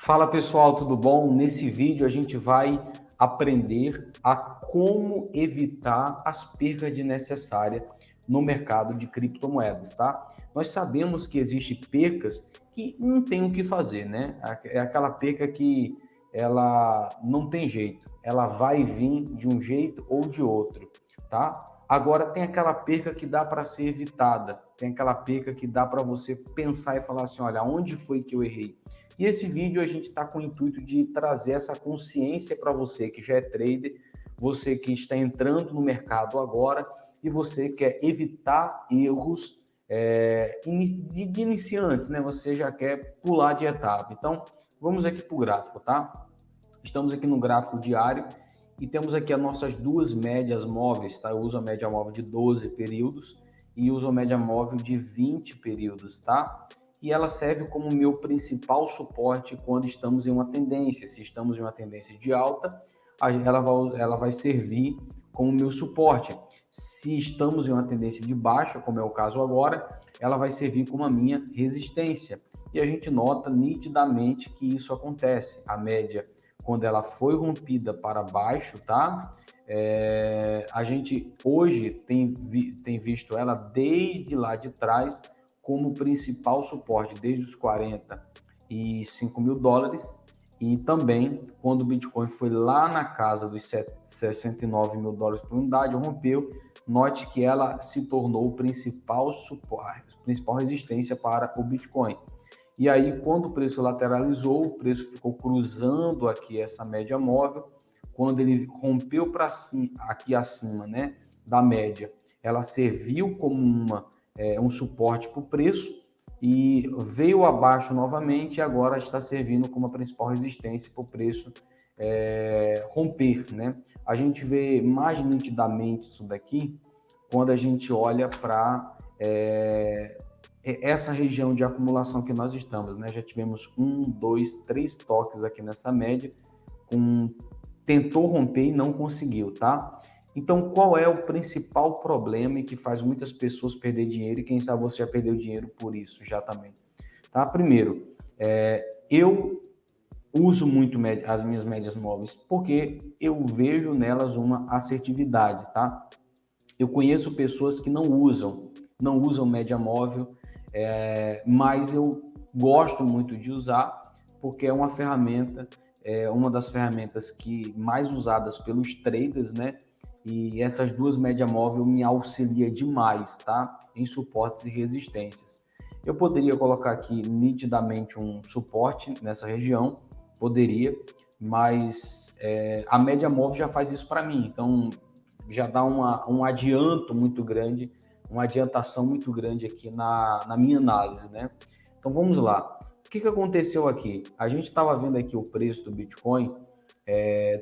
Fala pessoal, tudo bom? Nesse vídeo a gente vai aprender a como evitar as perdas desnecessárias no mercado de criptomoedas, tá? Nós sabemos que existem percas que não tem o que fazer, né? É aquela perca que ela não tem jeito, ela vai vir de um jeito ou de outro, tá? Agora tem aquela perca que dá para ser evitada, tem aquela perca que dá para você pensar e falar assim, olha, onde foi que eu errei? E esse vídeo a gente está com o intuito de trazer essa consciência para você que já é trader, você que está entrando no mercado agora e você quer evitar erros de iniciantes, né? Você já quer pular de etapa. Então, vamos aqui para o gráfico, tá? Estamos aqui no gráfico diário e temos aqui as nossas duas médias móveis, tá? Eu uso a média móvel de 12 períodos e uso a média móvel de 20 períodos, tá? E ela serve como meu principal suporte quando estamos em uma tendência. Se estamos em uma tendência de alta, ela vai servir como meu suporte. Se estamos em uma tendência de baixa, como é o caso agora, ela vai servir como a minha resistência. E a gente nota nitidamente que isso acontece. A média, quando ela foi rompida para baixo, tá? A gente hoje tem visto ela desde lá de trás como principal suporte, desde os 45 mil dólares, e também quando o Bitcoin foi lá na casa dos 69 mil dólares por unidade, rompeu, note que ela se tornou o principal suporte, principal resistência para o Bitcoin. E aí, quando o preço lateralizou, o preço ficou cruzando aqui essa média móvel, quando ele rompeu para cima, aqui acima, né, da média, ela serviu como um suporte para o preço e veio abaixo novamente e agora está servindo como a principal resistência para o preço romper, né? A gente vê mais nitidamente isso daqui quando a gente olha para essa região de acumulação que nós estamos, né? Já tivemos 1, 2, 3 toques aqui nessa média, tentou romper e não conseguiu, tá? Então, qual é o principal problema e que faz muitas pessoas perder dinheiro? E quem sabe você já perdeu dinheiro por isso já também, tá? Primeiro, eu uso muito as minhas médias móveis porque eu vejo nelas uma assertividade, tá? Eu conheço pessoas que não usam média móvel, mas eu gosto muito de usar porque é uma ferramenta, uma das ferramentas que mais usadas pelos traders, né? E essas duas média móvel me auxilia demais, tá? Em suportes e resistências. Eu poderia colocar aqui nitidamente um suporte nessa região, poderia, mas a média móvel já faz isso para mim. Então já dá um adianto muito grande, uma adiantação muito grande aqui na minha análise, né? Então vamos lá. O que aconteceu aqui? A gente estava vendo aqui o preço do Bitcoin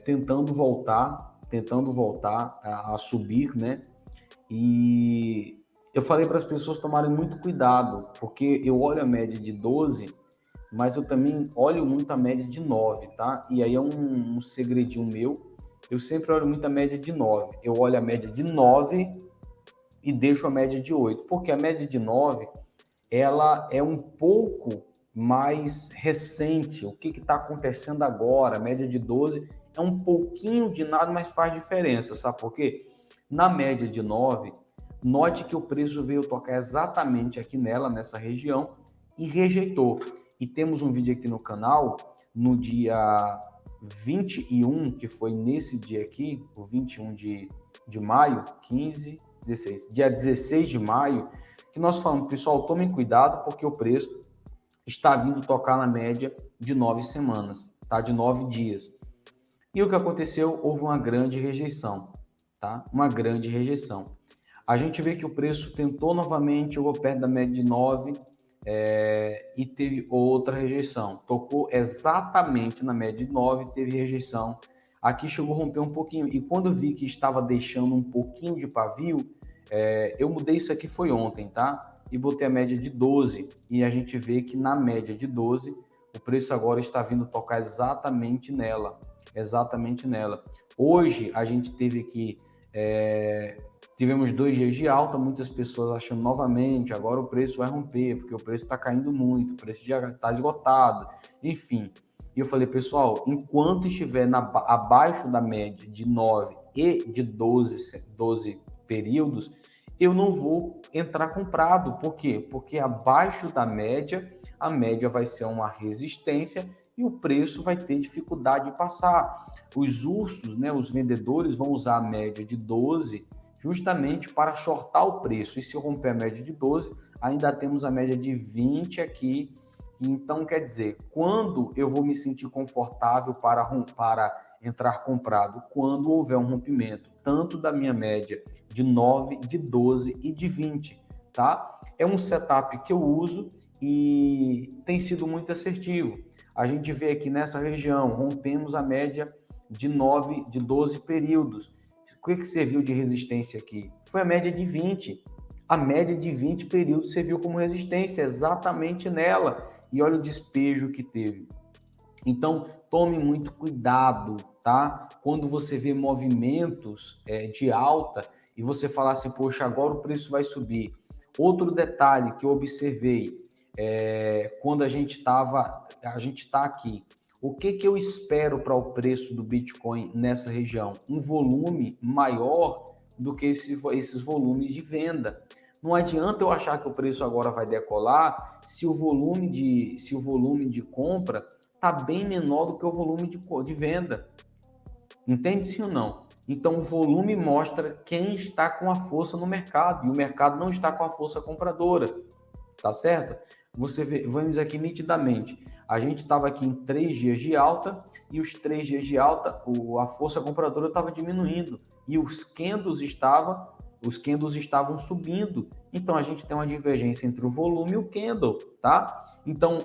tentando voltar a subir, né? E eu falei para as pessoas tomarem muito cuidado, porque eu olho a média de 12, mas eu também olho muito a média de 9, tá? E aí é um segredinho meu, eu sempre olho muito a média de 9. Eu olho a média de 9 e deixo a média de 8, porque a média de 9, ela é um pouco mais recente. O que está acontecendo agora? A média de 12 é um pouquinho de nada, mas faz diferença, sabe por quê? Na média de 9, note que o preço veio tocar exatamente aqui nessa região, e rejeitou. E temos um vídeo aqui no canal, no dia 21, que foi nesse dia aqui, o 21 de maio, 15, 16, dia 16 de maio, que nós falamos, pessoal, tomem cuidado, porque o preço está vindo tocar na média de 9 semanas, tá? De 9 dias. E o que aconteceu? Houve uma grande rejeição, tá? Uma grande rejeição. A gente vê que o preço tentou novamente, chegou perto da média de 9 e teve outra rejeição. Tocou exatamente na média de 9, teve rejeição. Aqui chegou a romper um pouquinho. E quando eu vi que estava deixando um pouquinho de pavio, eu mudei isso aqui, foi ontem, tá? E botei a média de 12. E a gente vê que na média de 12, o preço agora está vindo tocar exatamente nela. Exatamente nela. Hoje, a gente teve aqui... tivemos 2 dias de alta, muitas pessoas achando novamente, agora o preço vai romper, porque o preço está caindo muito, o preço já está esgotado, enfim. E eu falei, pessoal, enquanto estiver abaixo da média de 9 e de 12 períodos, eu não vou entrar comprado. Por quê? Porque abaixo da média, a média vai ser uma resistência e o preço vai ter dificuldade de passar. Os ursos, né, os vendedores vão usar a média de 12 justamente para shortar o preço. E se romper a média de 12, ainda temos a média de 20 aqui. Então, quer dizer, quando eu vou me sentir confortável para entrar comprado? Quando houver um rompimento, tanto da minha média de 9, de 12 e de 20, tá? É um setup que eu uso e tem sido muito assertivo. A gente vê aqui nessa região, rompemos a média de 9, de 12 períodos. O que serviu de resistência aqui? Foi a média de 20. A média de 20 períodos serviu como resistência, exatamente nela. E olha o despejo que teve. Então, tome muito cuidado, tá? Quando você vê movimentos de alta e você falar assim, poxa, agora o preço vai subir. Outro detalhe que eu observei, quando a gente está aqui, o que eu espero para o preço do Bitcoin nessa região? Um volume maior do que esses volumes de venda. Não adianta eu achar que o preço agora vai decolar se o volume de compra está bem menor do que o volume de venda. Entende sim ou não? Então, o volume mostra quem está com a força no mercado, e o mercado não está com a força compradora, tá certo? Você vê, vamos aqui nitidamente, a gente estava aqui em 3 dias de alta, e os 3 dias de alta, a força compradora estava diminuindo, e os candles estavam subindo. Então, a gente tem uma divergência entre o volume e o candle, tá? Então,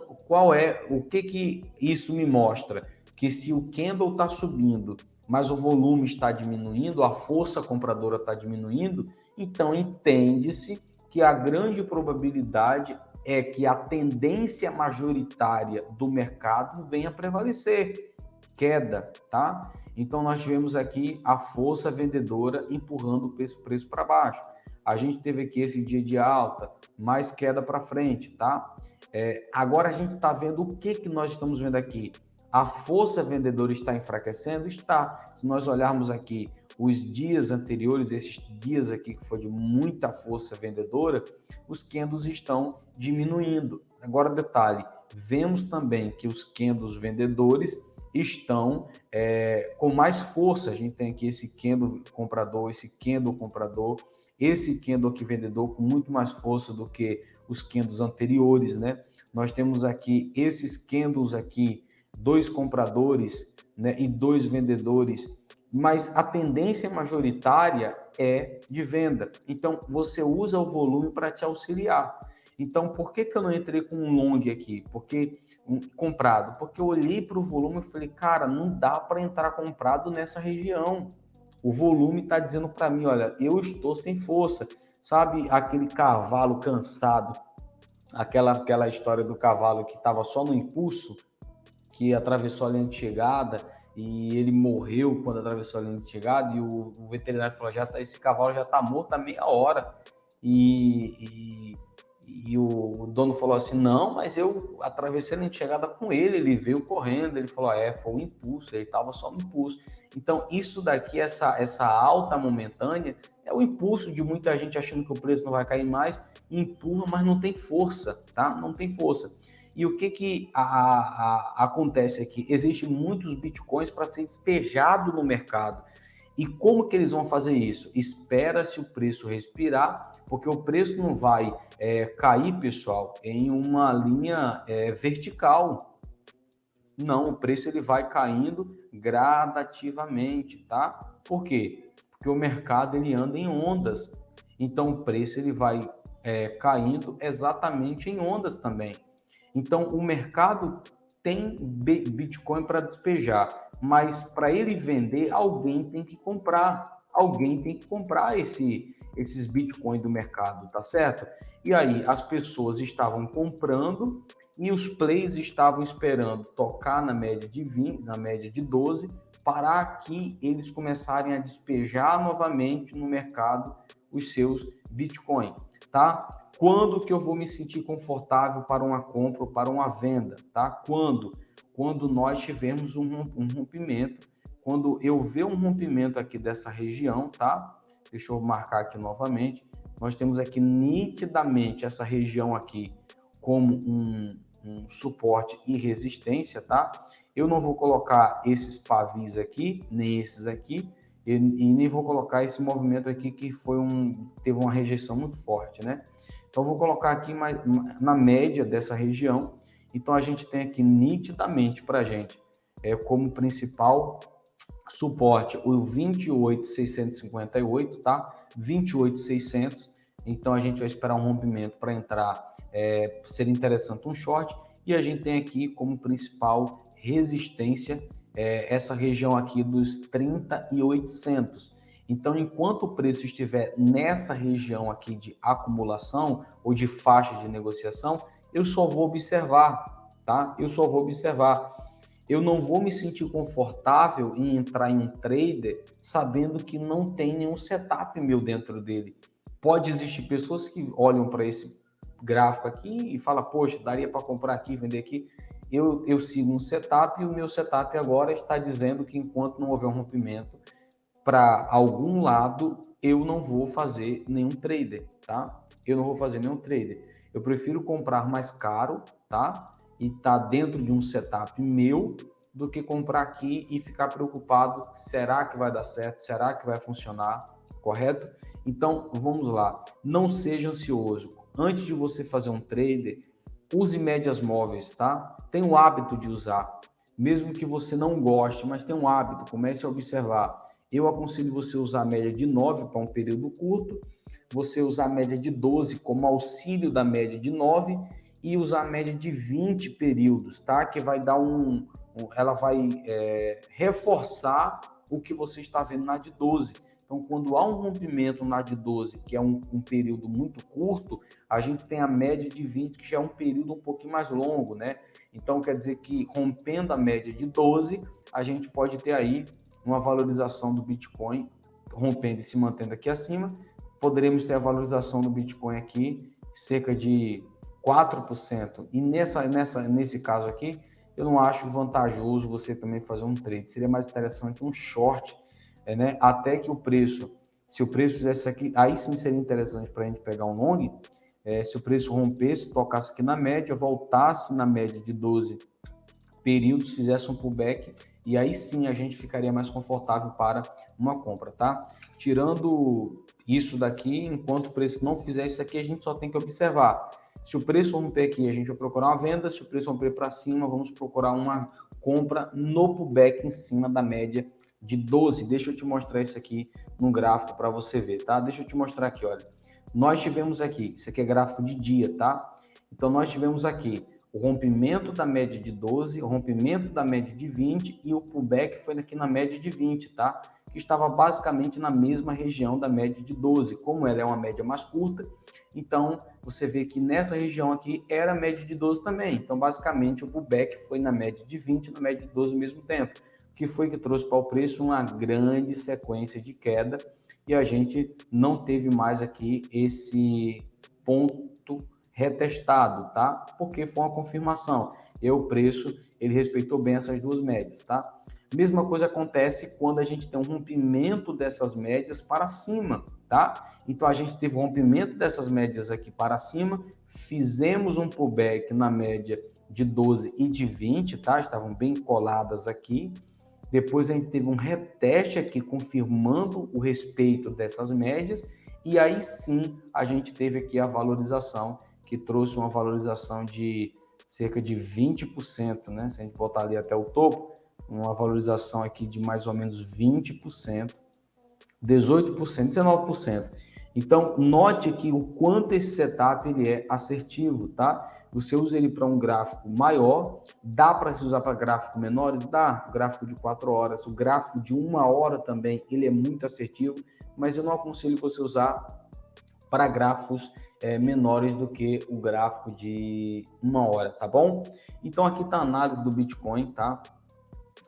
o que isso me mostra? Que se o candle está subindo, mas o volume está diminuindo, a força compradora está diminuindo, então entende-se que a grande probabilidade é que a tendência majoritária do mercado venha a prevalecer, queda, tá? Então nós tivemos aqui a força vendedora empurrando o preço para baixo. A gente teve aqui esse dia de alta, mais queda para frente, tá? Agora a gente está vendo o que nós estamos vendo aqui. A força vendedora está enfraquecendo? Está. Se nós olharmos aqui os dias anteriores, esses dias aqui que foi de muita força vendedora, os candles estão diminuindo. Agora, detalhe, vemos também que os candles vendedores estão com mais força. A gente tem aqui esse candle comprador, esse candle aqui vendedor com muito mais força do que os candles anteriores, né? Nós temos aqui esses candles aqui, 2 compradores, né, e 2 vendedores, mas a tendência majoritária é de venda. Então, você usa o volume para te auxiliar. Então, por que eu não entrei com um long aqui? Comprado? Porque eu olhei para o volume e falei, cara, não dá para entrar comprado nessa região. O volume está dizendo para mim, olha, eu estou sem força. Sabe aquele cavalo cansado? Aquela história do cavalo que estava só no impulso, que atravessou a linha de chegada e ele morreu quando atravessou a linha de chegada, e o veterinário falou, esse cavalo já está morto há meia hora. E o dono falou assim, não, mas eu atravessei a linha de chegada com ele veio correndo, ele falou, foi um impulso, ele estava só no impulso. Então, isso daqui, essa alta momentânea, é o impulso de muita gente achando que o preço não vai cair mais, empurra, mas não tem força, tá? Não tem força. E o que acontece aqui? Existem muitos bitcoins para ser despejado no mercado. E como que eles vão fazer isso? Espera-se o preço respirar, porque o preço não vai cair, pessoal, em uma linha vertical. Não, o preço ele vai caindo gradativamente, tá? Por quê? Porque o mercado ele anda em ondas. Então o preço ele vai caindo exatamente em ondas também. Então o mercado tem Bitcoin para despejar, mas para ele vender, alguém tem que comprar. Alguém tem que comprar esses Bitcoins do mercado, tá certo? E aí as pessoas estavam comprando e os players estavam esperando tocar na média de 20, na média de 12, para que eles começarem a despejar novamente no mercado os seus Bitcoin, tá? Quando que eu vou me sentir confortável para uma compra ou para uma venda, tá? Quando quando nós tivermos um rompimento, quando eu ver um rompimento aqui dessa região, tá? Deixa eu marcar aqui novamente. Nós temos aqui nitidamente essa região aqui como um suporte e resistência, tá? Eu não vou colocar esses pavis aqui, nem esses aqui, e nem vou colocar esse movimento aqui que teve uma rejeição muito forte, né? Então, vou colocar aqui na média dessa região. Então, a gente tem aqui nitidamente para a gente como principal suporte o 28.658, tá? 28.600. Então, a gente vai esperar um rompimento para entrar, seria interessante um short. E a gente tem aqui como principal resistência essa região aqui dos 30.800. Então, enquanto o preço estiver nessa região aqui de acumulação ou de faixa de negociação, eu só vou observar, tá? Eu só vou observar. Eu não vou me sentir confortável em entrar em um trader sabendo que não tem nenhum setup meu dentro dele. Pode existir pessoas que olham para esse gráfico aqui e falam, poxa, daria para comprar aqui, vender aqui. Eu sigo um setup e o meu setup agora está dizendo que enquanto não houver um rompimento para algum lado, eu não vou fazer nenhum trader, tá? Eu não vou fazer nenhum trader. Eu prefiro comprar mais caro, tá? E tá dentro de um setup meu, do que comprar aqui e ficar preocupado, será que vai dar certo? Será que vai funcionar? Correto? Então, vamos lá. Não seja ansioso. Antes de você fazer um trader, use médias móveis, tá? Tenha o hábito de usar. Mesmo que você não goste, mas tenha um hábito, comece a observar. Eu aconselho você usar a média de 9 para um período curto, você usar a média de 12 como auxílio da média de 9 e usar a média de 20 períodos, tá? Que vai dar ela vai reforçar o que você está vendo na de 12. Então, quando há um rompimento na de 12, que é um período muito curto, a gente tem a média de 20, que já é um período um pouquinho mais longo, né? Então, quer dizer que rompendo a média de 12, a gente pode ter aí uma valorização do Bitcoin, rompendo e se mantendo aqui acima, poderemos ter a valorização do Bitcoin aqui, cerca de 4%. E nesse caso aqui, eu não acho vantajoso você também fazer um trade. Seria mais interessante um short, né? Até que o preço, se o preço fizesse aqui, aí sim seria interessante para a gente pegar um long, se o preço rompesse, tocasse aqui na média, voltasse na média de 12 períodos, fizesse um pullback, e aí sim a gente ficaria mais confortável para uma compra, tá? Tirando isso daqui, enquanto o preço não fizer isso aqui, a gente só tem que observar. Se o preço romper aqui, a gente vai procurar uma venda. Se o preço romper para cima, vamos procurar uma compra no pullback em cima da média de 12. Deixa eu te mostrar isso aqui no gráfico para você ver, tá? Deixa eu te mostrar aqui, olha. Nós tivemos aqui, isso aqui é gráfico de dia, tá? Então, nós tivemos aqui o rompimento da média de 12, o rompimento da média de 20 e o pullback foi aqui na média de 20, tá? Que estava basicamente na mesma região da média de 12. Como ela é uma média mais curta, então você vê que nessa região aqui era a média de 12 também. Então, basicamente, o pullback foi na média de 20 e na média de 12 ao mesmo tempo. O que foi que trouxe para o preço? Uma grande sequência de queda e a gente não teve mais aqui esse ponto retestado, tá? Porque foi uma confirmação. E o preço, ele respeitou bem essas duas médias, tá? Mesma coisa acontece quando a gente tem um rompimento dessas médias para cima, tá? Então, a gente teve um rompimento dessas médias aqui para cima, fizemos um pullback na média de 12 e de 20, tá? Estavam bem coladas aqui. Depois a gente teve um reteste aqui, confirmando o respeito dessas médias. E aí sim, a gente teve aqui a valorização, que trouxe uma valorização de cerca de 20%, né? Se a gente botar ali até o topo, uma valorização aqui de mais ou menos 20%, 18%, 19%. Então, note aqui o quanto esse setup ele é assertivo, tá? Você usa ele para um gráfico maior, dá para se usar para gráficos menores? Dá, o gráfico de 4 horas, o gráfico de 1 hora também, ele é muito assertivo, mas eu não aconselho você usar para gráficos menores do que o gráfico de 1 hora, tá bom? Então, aqui está a análise do Bitcoin, tá?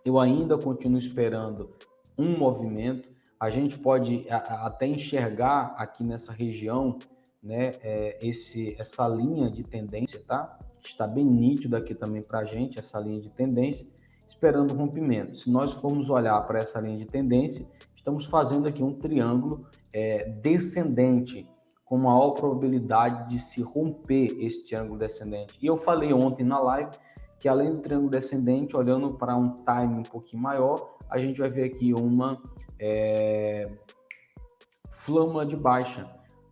Eu ainda continuo esperando um movimento. A gente pode até enxergar aqui nessa região, né, essa linha de tendência, tá? está bem nítido aqui também para a gente, essa linha de tendência, esperando o rompimento. Se nós formos olhar para essa linha de tendência, estamos fazendo aqui um triângulo descendente, com maior probabilidade de se romper esse triângulo descendente. E eu falei ontem na live que além do triângulo descendente, olhando para um time um pouquinho maior, a gente vai ver aqui uma flâmula de baixa.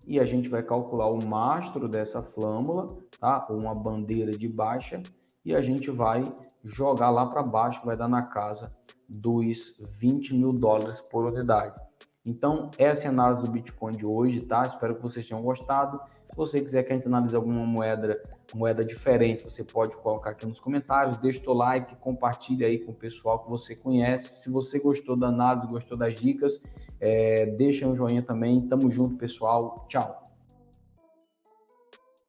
E a gente vai calcular o mastro dessa flâmula, tá? Ou uma bandeira de baixa, e a gente vai jogar lá para baixo, vai dar na casa dos 20 mil dólares por unidade. Então, essa é a análise do Bitcoin de hoje, tá? Espero que vocês tenham gostado. Se você quiser que a gente analise alguma moeda diferente, você pode colocar aqui nos comentários, deixa o teu like, compartilha aí com o pessoal que você conhece. Se você gostou da análise, gostou das dicas, deixa um joinha também. Tamo junto, pessoal. Tchau.